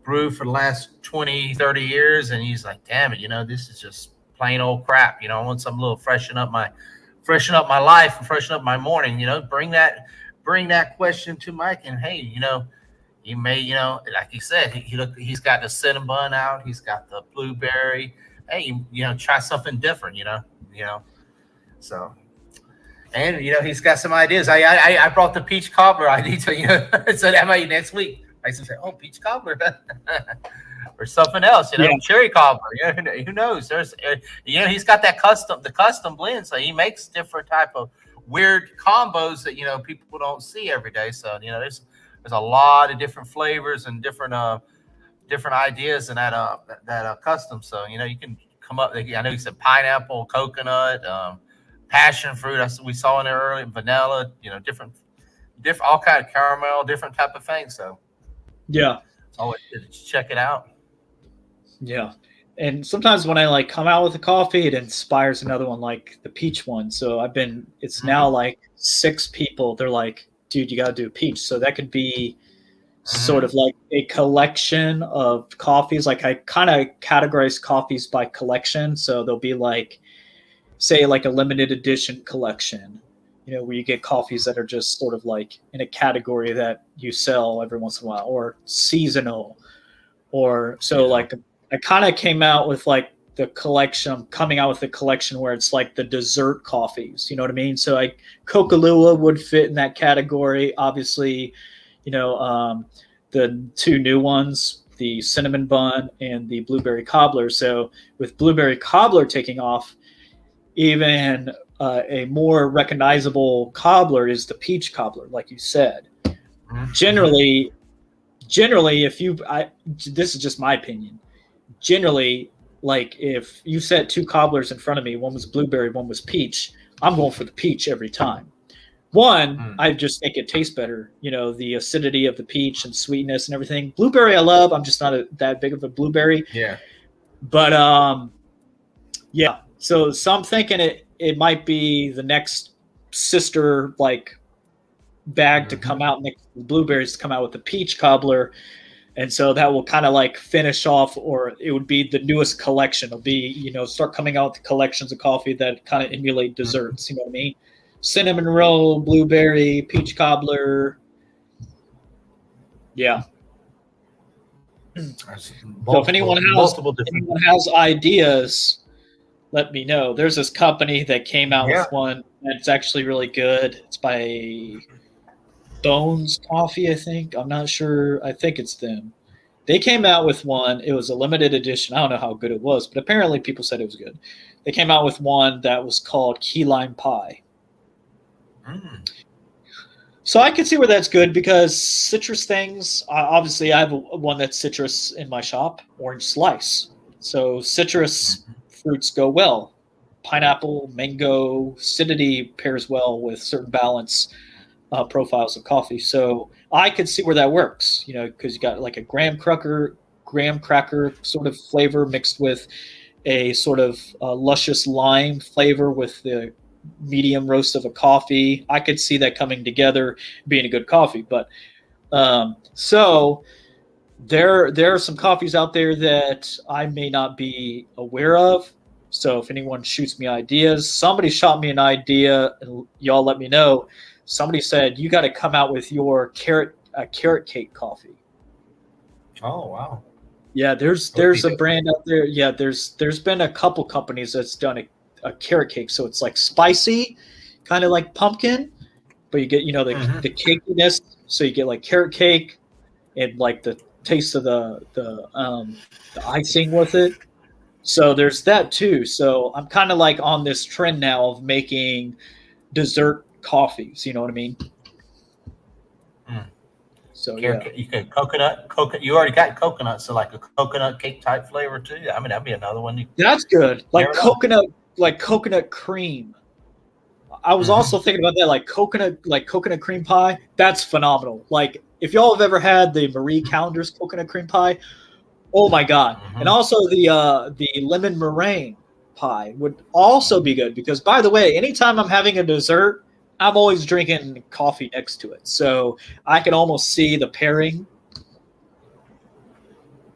brew for the last 20, 30 years, and he's like, damn it, this is just plain old crap. I want something a little freshen up my life and freshen up my morning. Bring that question to Mike, and hey, you may, like he said, he's got the cinnamon out. He's got the blueberry. Hey, try something different, so. And, he's got some ideas. I brought the peach cobbler idea to, so that might next week. I used to say, oh, peach cobbler or something else, cherry cobbler. Who knows? There's, he's got the custom blend. So he makes different type of weird combos that, people don't see every day. So, there's a lot of different flavors and different ideas in that custom. So, you can come up. I know you said pineapple, coconut, passion fruit. That's what we saw in there earlier. Vanilla, different, all kind of caramel, different type of things. So, yeah, it's always good to check it out. Yeah. And sometimes when I like come out with a coffee, it inspires another one, like the peach one. So it's now like 6 people. They're like, dude, you got to do a peach. So that could be sort of like a collection of coffees. Like I kind of categorize coffees by collection. So there'll be like, say like a limited edition collection, where you get coffees that are just sort of like in a category that you sell every once in a while, or seasonal, or so like I kind of came out with like the collection. I'm coming out with a collection where it's like the dessert coffees, you know what I mean? So like Coca-Cola would fit in that category. Obviously, the 2 new ones, the cinnamon bun and the blueberry cobbler. So with blueberry cobbler taking off, even a more recognizable cobbler is the peach cobbler, like you said. Generally, this is just my opinion. Generally, like if you set 2 cobblers in front of me, one was blueberry, one was peach, I'm going for the peach every time. One, I just think it tastes better. You know, the acidity of the peach and sweetness and everything. Blueberry, I love. I'm just not that big of a blueberry. Yeah. But yeah. So I'm thinking it might be the next sister like bag to come out, next blueberries to come out with the peach cobbler. And so that will kind of like finish off, or it would be the newest collection. It'll be, you know, start coming out the collections of coffee that kind of emulate desserts. You know what I mean? Cinnamon roll, blueberry, peach cobbler. Yeah. So if anyone has ideas, let me know. There's this company that came out with one that's actually really good. It's by Bones Coffee, I think. I'm not sure. I think it's them. They came out with one. It was a limited edition. I don't know how good it was, but apparently people said it was good. They came out with one that was called Key Lime Pie. So I can see where that's good because citrus things, obviously I have one that's citrus in my shop, Orange Slice. So citrus fruits go well. Pineapple, mango, acidity pairs well with certain balance profiles of coffee. So I could see where that works, you know, because you got like a graham cracker sort of flavor mixed with a sort of luscious lime flavor with the medium roast of a coffee. I could see that coming together being a good coffee. But so there are some coffees out there that I may not be aware of. So if anyone shoots me ideas, somebody shot me an idea, and y'all let me know. Somebody said you got to come out with your carrot cake coffee. Oh wow! Yeah, there's a brand out there. Yeah, there's been a couple companies that's done a carrot cake, so it's like spicy, kind of like pumpkin, but you get, you know, the cakiness. So you get like carrot cake and like the taste of the icing with it. So there's that too. So I'm kind of like on this trend now of making dessert coffees. You know what I mean? So you could coconut. You already got coconut, so like a coconut cake type flavor too. I mean, that'd be another one. That's good. Like coconut cream. I was also thinking about that, like coconut cream pie. That's phenomenal. Like if y'all have ever had the Marie Callender's coconut cream pie, oh my god! And also the lemon meringue pie would also be good because, by the way, anytime I'm having a dessert, I'm always drinking coffee next to it. So I can almost see the pairing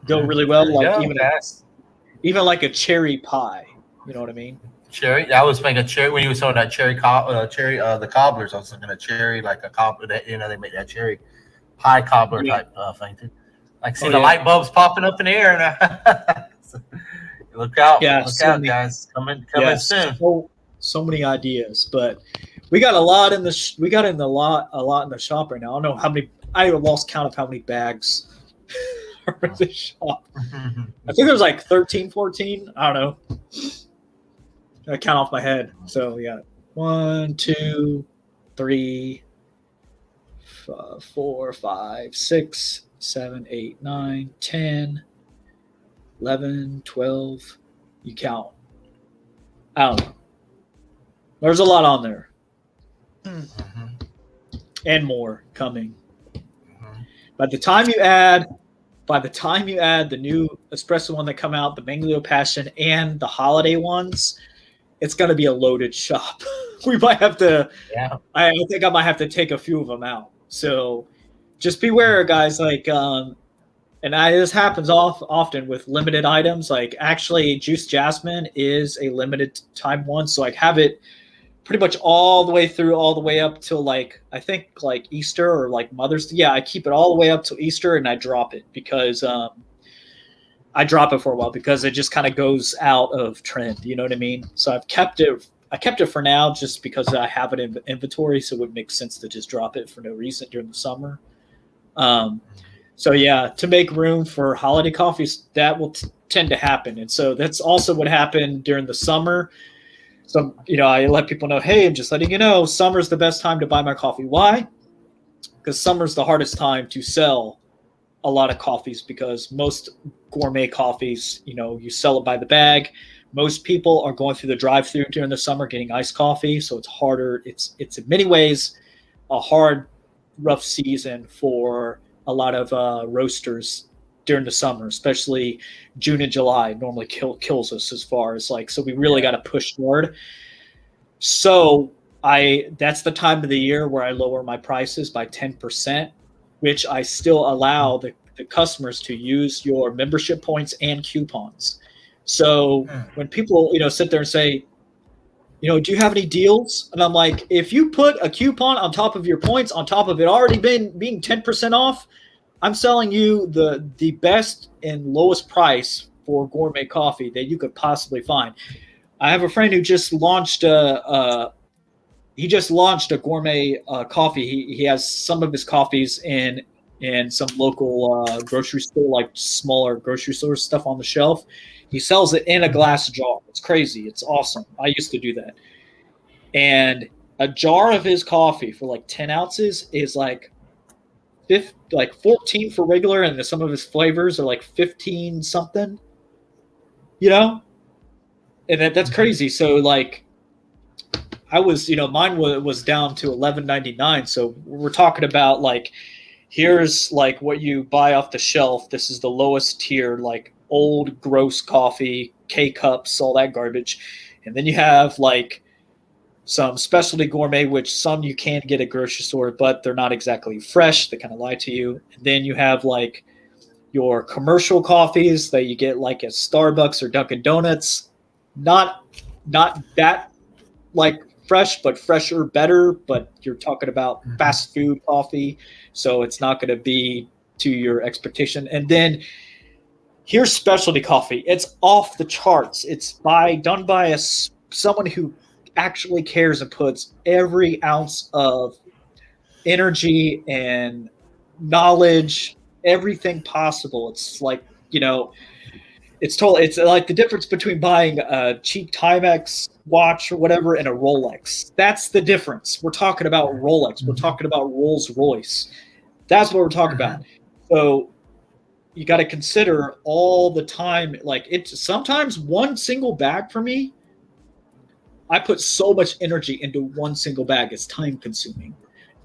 go really well. Like even like a cherry pie. You know what I mean? Cherry. I was thinking cherry when you were talking that cherry, the cobblers. I was thinking a cherry, like a cobbler. That, you know, they make that cherry pie cobbler type thing too. Like see the light bulbs popping up in the air. And, look out! Yeah, look out, guys! Coming soon. So many ideas, but we got a lot in the we got in a lot in the shop right now. I don't know how many. I lost count of how many bags are in the shop. I think there's like 13, 14. I don't know. I count off my head. So we got 1, 2, 3, 4, 5, 6, 7, 8, 9, 10, 11, 12. You count. I don't know. There's a lot on there. And more coming. By the time you add the new espresso one that come out, the Mango Passion, and the holiday ones, it's going to be a loaded shop. We might have to. Yeah. I think I might have to take a few of them out. So just beware, guys. Like, and this happens often with limited items. Like, actually, Juice Jasmine is a limited time one, so I have it pretty much all the way up till like I think like Easter or like Mother's Day. Yeah, I keep it all the way up till Easter, and I drop it because I drop it for a while because it just kind of goes out of trend. You know what I mean? So I've kept it. I kept it for now just because I have it in inventory, so it would make sense to just drop it for no reason during the summer. So yeah, to make room for holiday coffees, that will tend to happen, and so that's also what happened during the summer. So, you know, I let people know, hey, I'm just letting you know, summer's the best time to buy my coffee. Why? Because summer's the hardest time to sell a lot of coffees because most gourmet coffees, you know, you sell it by the bag. Most people are going through the drive-thru during the summer getting iced coffee, so it's harder. It's in many ways a hard, rough season for a lot of roasters during the summer, especially June and July normally kills us as far as like, so we really got to push hard. So that's the time of the year where I lower my prices by 10%, which I still allow the customers to use your membership points and coupons. So when people, sit there and say, do you have any deals? And I'm like, if you put a coupon on top of your points, on top of it already being 10% off, I'm selling you the best and lowest price for gourmet coffee that you could possibly find. I have a friend who just launched a gourmet coffee. He has some of his coffees in some local grocery store, like smaller grocery store stuff on the shelf. He sells it in a glass jar. It's crazy. It's awesome. I used to do that. And a jar of his coffee for like 10 ounces is like 14 for regular, and some of his flavors are like 15 something, and that's crazy. So like I was, mine was down to $11.99. So we're talking about like, here's like what you buy off the shelf. This is the lowest tier, like old gross coffee, K-cups, all that garbage. And then you have like some specialty gourmet, which some you can get at grocery store, but they're not exactly fresh. They kind of lie to you. And then you have like your commercial coffees that you get like at Starbucks or Dunkin' Donuts. Not that like fresh, but fresher, better. But you're talking about fast food coffee, so it's not going to be to your expectation. And then here's specialty coffee. It's off the charts. It's done by someone who actually cares and puts every ounce of energy and knowledge, everything possible. It's like, it's like the difference between buying a cheap Timex watch or whatever and a Rolex. That's the difference. We're talking about Rolex. We're talking about Rolls Royce. That's what we're talking about. So you got to consider all the time. Like, it's sometimes one single bag for me, I put so much energy into one single bag. It's time consuming.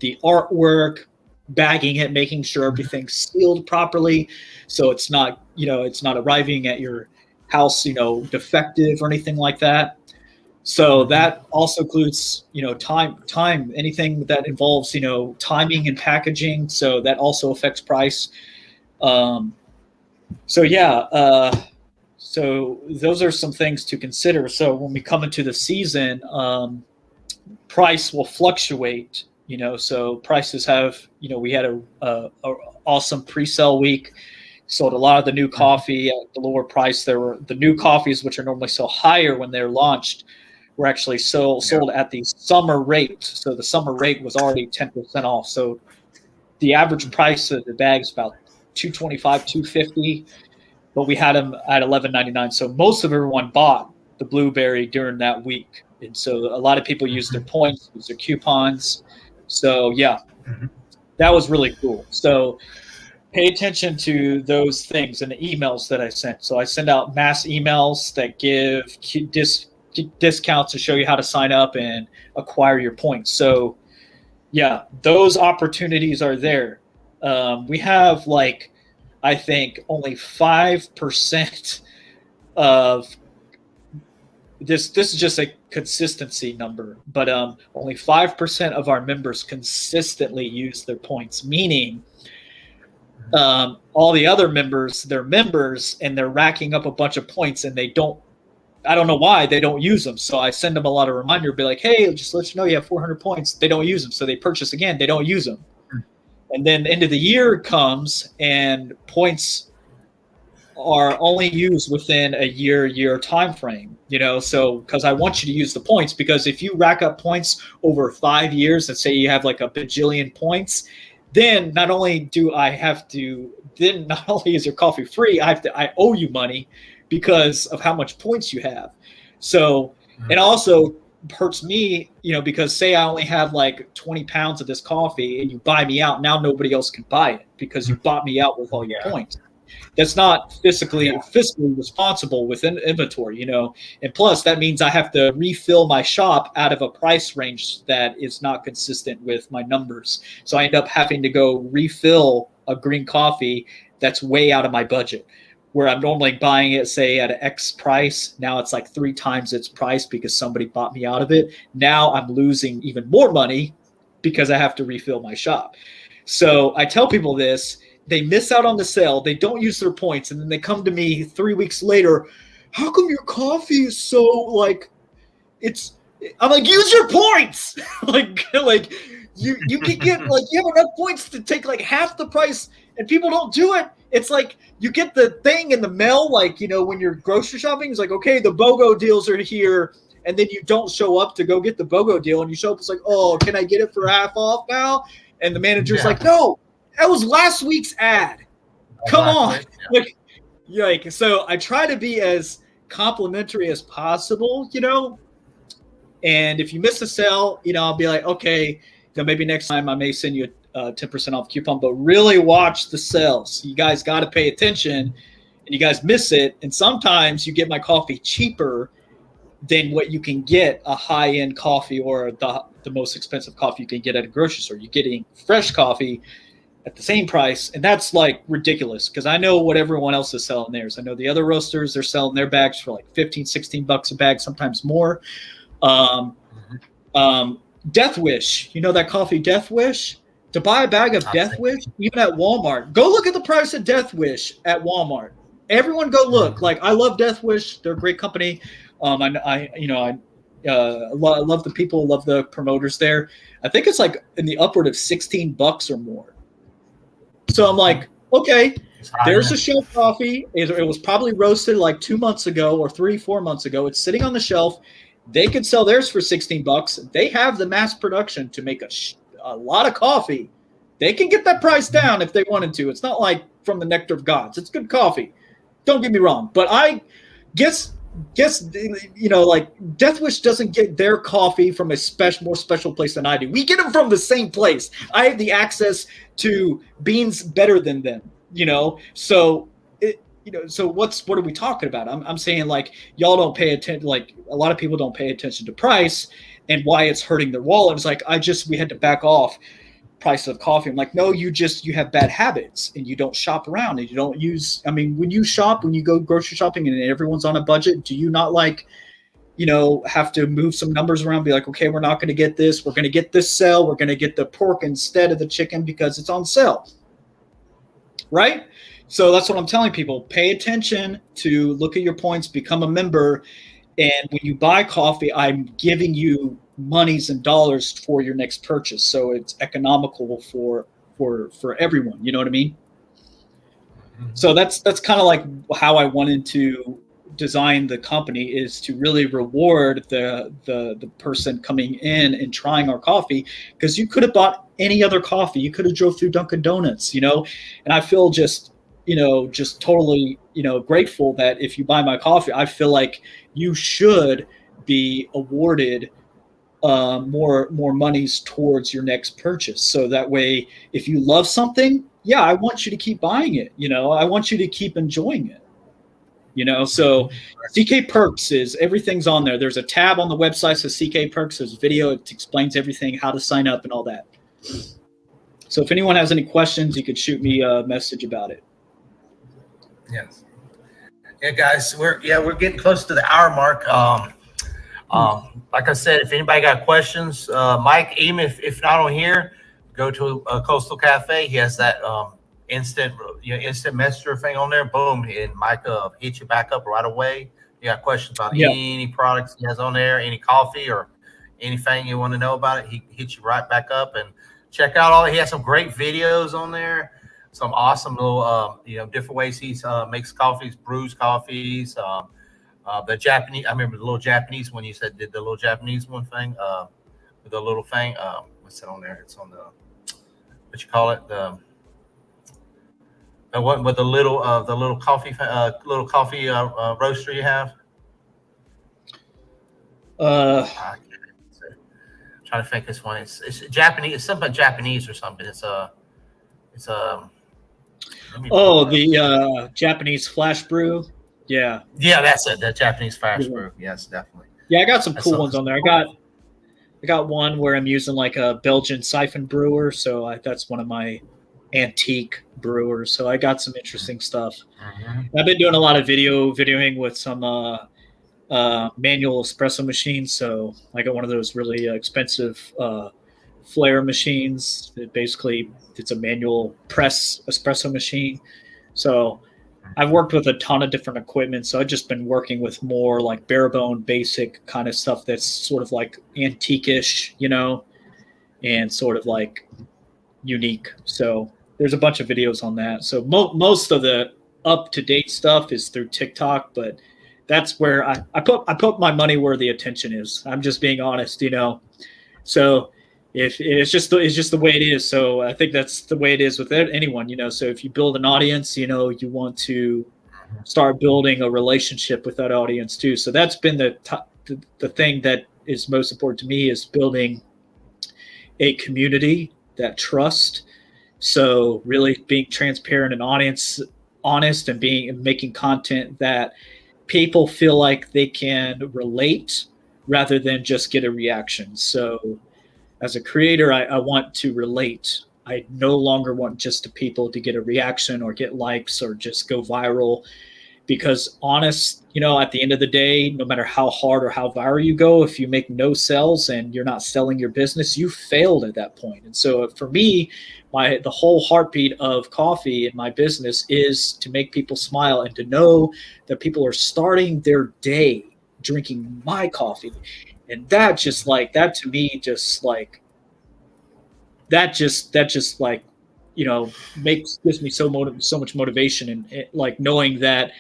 The artwork, bagging it, making sure everything's sealed properly, so it's not, it's not arriving at your house, defective or anything like that. So that also includes, time, anything that involves, timing and packaging. So that also affects price. So those are some things to consider. So when we come into the season, price will fluctuate, so prices have, we had a awesome pre-sale week, sold a lot of the new coffee at the lower price. There were the new coffees, which are normally so higher when they're launched, were actually sold at the summer rate. So the summer rate was already 10% off. So the average price of the bag is about $225, $250. But we had them at $11.99. So most of everyone bought the blueberry during that week. And so a lot of people used their points, used their coupons. So that was really cool. So pay attention to those things and the emails that I sent. So I send out mass emails that give discounts to show you how to sign up and acquire your points. So those opportunities are there. We have like, I think only 5% of this is just a consistency number, but only 5% of our members consistently use their points, meaning all the other members, they're members and they're racking up a bunch of points and I don't know why they don't use them. So I send them a lot of reminders, be like, hey, just let you know you have 400 points. They don't use them. So they purchase again, they don't use them. And then the end of the year comes and points are only used within a year time frame, so because I want you to use the points, because if you rack up points over 5 years and say you have like a bajillion points, then not only is your coffee free, I owe you money because of how much points you have. So it also hurts me, because say I only have like 20 pounds of this coffee and you buy me out, now nobody else can buy it because you bought me out with all your points. That's not fiscally responsible within inventory, And plus, that means I have to refill my shop out of a price range that is not consistent with my numbers. So I end up having to go refill a green coffee that's way out of my budget. Where I'm normally buying it, say, at an X price. Now it's like 3 times its price because somebody bought me out of it. Now I'm losing even more money because I have to refill my shop. So I tell people this. They miss out on the sale. They don't use their points. And then they come to me 3 weeks later. How come your coffee is so I'm like, use your points. like you can get you have enough points to take like half the price, and people don't do it. It's like you get the thing in the mail, when you're grocery shopping, it's like, okay, the BOGO deals are here, and then you don't show up to go get the BOGO deal, and you show up, it's like, oh, can I get it for half off now? And the manager's like, no, that was last week's ad. Come on. So I try to be as complimentary as possible, And if you miss a sale, I'll be like, okay, maybe next time I may send you a 10% off coupon, but really watch the sales. You guys got to pay attention, and you guys miss it. And sometimes you get my coffee cheaper than what you can get a high-end coffee or the most expensive coffee you can get at a grocery store. You're getting fresh coffee at the same price, and that's like ridiculous because I know what everyone else is selling theirs. I know the other roasters, they're selling their bags for like $15-16 a bag, sometimes more. Death Wish, that coffee Death Wish? To buy a bag of Death Wish, even at Walmart, go look at the price of Death Wish at Walmart. Everyone go look. I love Death Wish. They're a great company. I love the people, love the promoters there. I think it's like in the upward of $16 or more. So I'm like, okay, there's a shelf coffee. It was probably roasted like 2 months ago or 3-4 months ago. It's sitting on the shelf. They could sell theirs for $16. They have the mass production to make a lot of coffee. They can get that price down if they wanted to. It's not like from the nectar of gods. It's good coffee. Don't get me wrong. But I guess Death Wish doesn't get their coffee from a more special place than I do. We get them from the same place. I have the access to beans better than them, So so what are we talking about? I'm saying y'all don't pay attention. A lot of people don't pay attention to price and why it's hurting their wallet. It's like we had to back off price of coffee. I'm like, no, you have bad habits and you don't shop around and you don't use. I mean, when you go grocery shopping and everyone's on a budget, do you not have to move some numbers around? Be like, okay, we're not going to get this. We're going to get this sale. We're going to get the pork instead of the chicken because it's on sale, right? So that's what I'm telling people. Pay attention to look at your points, become a member. And when you buy coffee, I'm giving you monies and dollars for your next purchase. So it's economical for everyone. You know what I mean? So that's kind of like how I wanted to design the company, is to really reward the person coming in and trying our coffee, because you could have bought any other coffee. You could have drove through Dunkin' Donuts, and I feel just totally, grateful that if you buy my coffee, I feel like you should be awarded more monies towards your next purchase. So that way, if you love something, I want you to keep buying it. I want you to keep enjoying it. So CK Perks everything's on there. There's a tab on the website that says CK Perks. There's a video. It explains everything, how to sign up and all that. So if anyone has any questions, you could shoot me a message about it. Yes. Yeah, guys, we're getting close to the hour mark. Like I said, if anybody got questions, Mike, even if not on here, go to Coastal Cafe. He has that instant messenger thing on there. Boom, and Mike hit you back up right away. You got questions about any products he has on there, any coffee or anything you want to know about it, he hits you right back up. And check out he has some great videos on there. Some awesome little, different ways he makes coffees, brews coffees. The Japanese, I remember the little Japanese one you said did the little Japanese one thing, with the little thing. What's it on there? It's on what you call it? The one with the little coffee roaster you have. I'm trying to think this one. It's Japanese. It's something Japanese or something. It's Oh, the Japanese flash brew. Yeah. Yeah, that's it. The Japanese flash brew. Yes, definitely. Yeah, I got some That's cool something. ones on there. I got one where I'm using like a Belgian siphon brewer, so that's one of my antique brewers. So I got some interesting stuff. Mhm. I've been doing a lot of videoing with some manual espresso machines. So I got one of those really expensive flare machines. It's a manual press espresso machine. So I've worked with a ton of different equipment. So I've just been working with more like bare bone, basic kind of stuff that's sort of like antique-ish, and sort of like unique. So there's a bunch of videos on that. So most of the up to date stuff is through TikTok, but that's where I put my money where the attention is. I'm just being honest, So if it's just the way it is. So I think that's the way it is with anyone, So if you build an audience, you want to start building a relationship with that audience too. So that's been the thing that is most important to me is building a community that trust. So really being transparent and honest and making content that people feel like they can relate rather than just get a reaction. So as a creator, I want to relate. I no longer want just the people to get a reaction or get likes or just go viral, because at the end of the day, no matter how hard or how viral you go, if you make no sales and you're not selling your business, you failed at that point. And so for me, the whole heartbeat of coffee in my business is to make people smile and to know that people are starting their day drinking my coffee. And that to me, gives me so much motivation, and like knowing that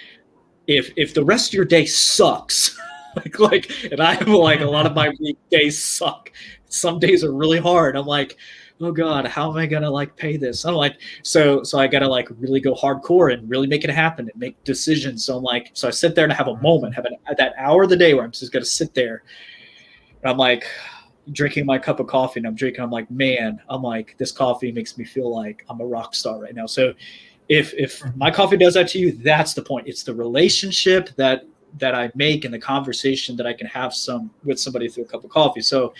if the rest of your day sucks, and I have like a lot of my days suck. Some days are really hard. I'm like, oh God, how am I gonna like pay this? I'm like, so I gotta like really go hardcore and really make it happen and make decisions. So so I sit there and have a moment, that hour of the day where I'm just gonna sit there. And I'm like drinking my cup of coffee and I'm like, man, this coffee makes me feel like I'm a rock star right now. So if my coffee does that to you, that's the point. It's the relationship that I make and the conversation that I can have with somebody through a cup of coffee. So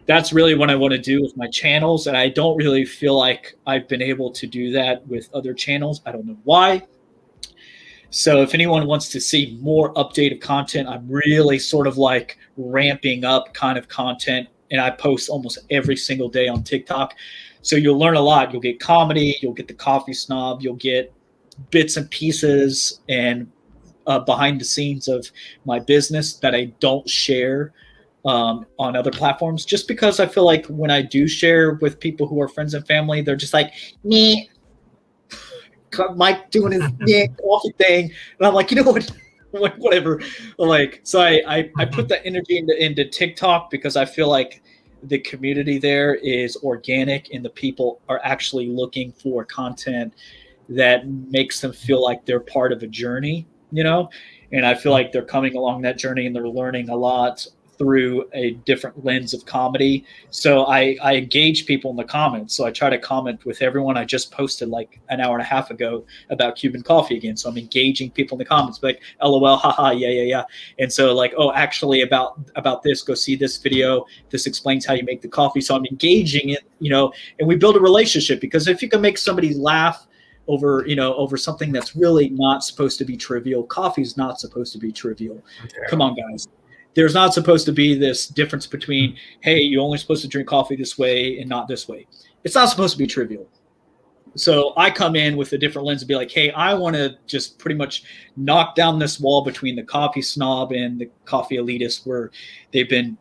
that's really what I want to do with my channels. And I don't really feel like I've been able to do that with other channels. I don't know why. So if anyone wants to see more updated content, I'm really sort of like ramping up kind of content, and I post almost every single day on TikTok. So you'll learn a lot. You'll get comedy, you'll get the coffee snob, you'll get bits and pieces and behind the scenes of my business that I don't share on other platforms, just because I feel like when I do share with people who are friends and family, they're just like, me, Mike doing his coffee thing. And I'm like, you know what? Whatever. So I put that energy into TikTok because I feel like the community there is organic and the people are actually looking for content that makes them feel like they're part of a journey, and I feel like they're coming along that journey and they're learning a lot through a different lens of comedy. So I engage people in the comments. So I try to comment with everyone. I just posted like an hour and a half ago about Cuban coffee again. So I'm engaging people in the comments, like, LOL, haha, yeah. And so like, oh, actually about this, go see this video. This explains how you make the coffee. So I'm engaging it, and we build a relationship, because if you can make somebody laugh over something that's really not supposed to be trivial. Coffee's not supposed to be trivial. Yeah. Come on, guys. There's not supposed to be this difference between, hey, you're only supposed to drink coffee this way and not this way. It's not supposed to be trivial. So I come in with a different lens and be like, hey, I want to just pretty much knock down this wall between the coffee snob and the coffee elitist, where they've been,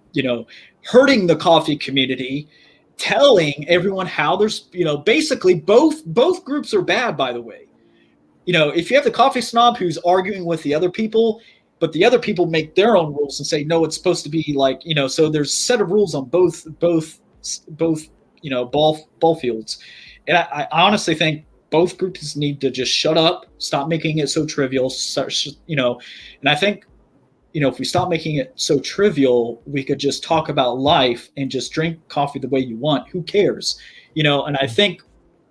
hurting the coffee community, telling everyone how there's, basically both groups are bad, by the way. If you have the coffee snob who's arguing with the other people, but the other people make their own rules and say, no, it's supposed to be like, so there's a set of rules on both ball fields. And I honestly think both groups need to just shut up, stop making it so trivial, and I think, if we stop making it so trivial, we could just talk about life and just drink coffee the way you want. Who cares? And I think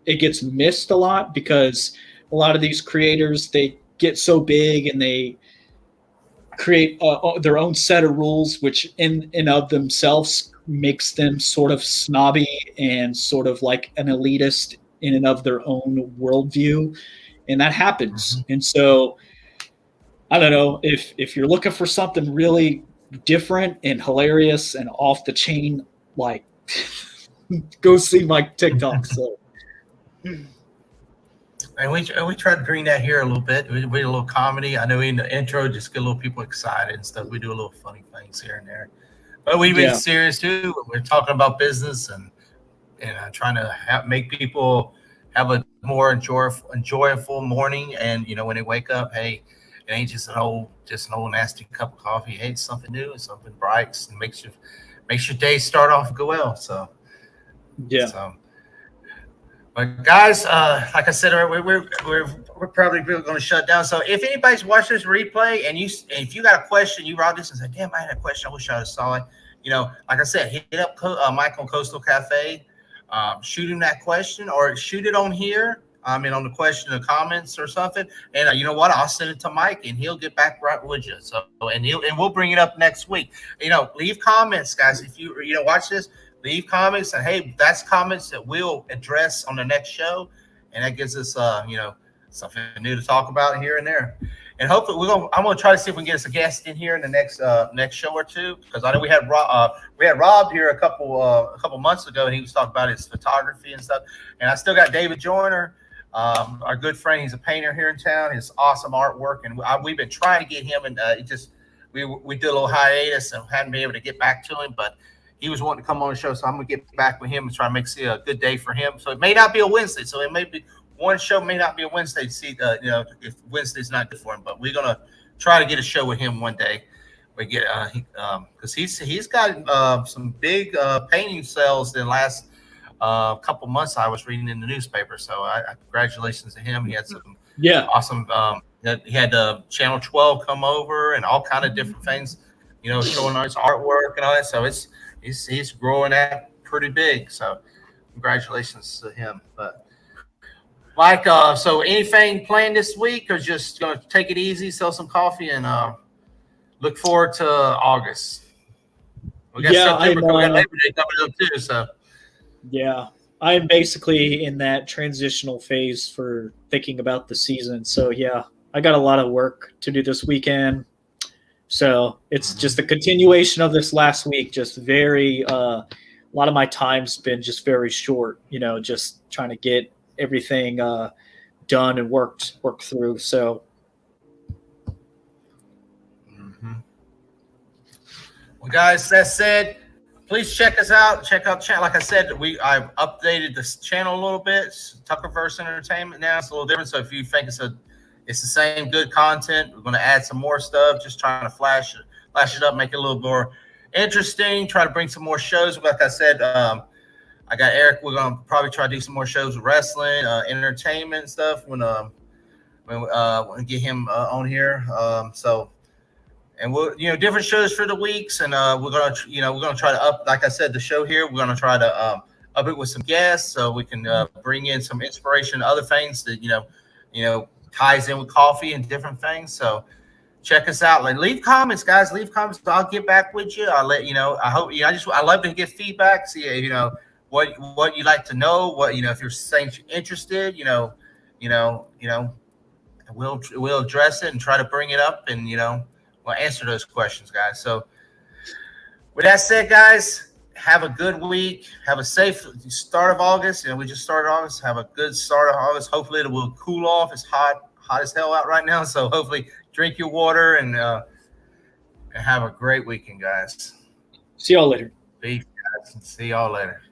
it gets missed a lot because a lot of these creators, they get so big and they create their own set of rules, which in and of themselves makes them sort of snobby and sort of like an elitist in and of their own worldview, and that happens. And so I don't know, if you're looking for something really different and hilarious and off the chain, like go see my TikTok. So. And we try to bring that here a little bit. We do a little comedy. I know in the intro, just get a little people excited and stuff. We do a little funny things here and there. But we've been serious too. We're talking about business and trying to make people have a more enjoyable morning. And when they wake up, hey, it ain't just an old nasty cup of coffee. Hey, it's something new and something bright and makes your day start off go well. So yeah. But guys, like I said, we're probably going to shut down. So if anybody's watching this replay and if you got a question, you wrote this and said, "Damn, I had a question. I wish I saw it." Like I said, hit up Mike on Coastal Cafe, shoot him that question or shoot it on here. On the question or comments or something. And you know what? I'll send it to Mike and he'll get back right with you. So and we'll bring it up next week. Leave comments, guys. If you watch this. Leave comments and hey, that's comments that we'll address on the next show, and that gives us something new to talk about here and there. And hopefully I'm gonna try to see if we can get us a guest in here in the next show or two, because I know we had Rob here a couple months ago, and he was talking about his photography and stuff. And I still got David Joyner, our good friend. He's a painter here in town. His awesome artwork, and we've been trying to get him, and we did a little hiatus and hadn't been able to get back to him, but he was wanting to come on the show, so I'm going to get back with him and try to make it a good day for him. So it may not be a Wednesday. So it may be one show, may not be a Wednesday to see, if Wednesday's not good for him. But we're going to try to get a show with him one day. We get because he's got some big painting sales in the last couple months. I was reading in the newspaper. So congratulations to him. He had some awesome. He had Channel 12 come over and all kind of different things, showing his artwork and all that. So he's growing that pretty big. So congratulations to him. But Mike, so anything planned this week, or just going to take it easy, sell some coffee, and look forward to August? We got September, we got Labor Day coming up too. So yeah, I'm basically in that transitional phase for thinking about the season. So yeah, I got a lot of work to do this weekend. So it's just a continuation of this last week. Just very, a lot of my time's been just very short. Just trying to get everything done and worked through. So, well, guys, that said, please check us out. Check out channel. Like I said, I've updated this channel a little bit. It's Tuckerverse Entertainment now. It's a little different. So if you think it's the same good content, we're going to add some more stuff. Just trying to flash it up, make it a little more interesting. Try to bring some more shows. Like I said, I got Eric. We're going to probably try to do some more shows with wrestling, entertainment stuff when we get him on here. And we'll different shows for the weeks, and we're gonna try to up, like I said, the show here. We're gonna try to up it with some guests so we can bring in some inspiration, other things that ties in with coffee and different things. So check us out. Like, leave comments, guys. Leave comments. I'll get back with you. I'll let you know. I hope I love to get feedback. See what you like to know. What if you're saying you're interested. We'll address it and try to bring it up, and we'll answer those questions, guys. So with that said, guys, have a good week. Have a safe start of August. We just started August. Have a good start of August. Hopefully it will cool off. It's hot as hell out right now. So hopefully drink your water and have a great weekend, guys. See y'all later. Peace, guys. See y'all later.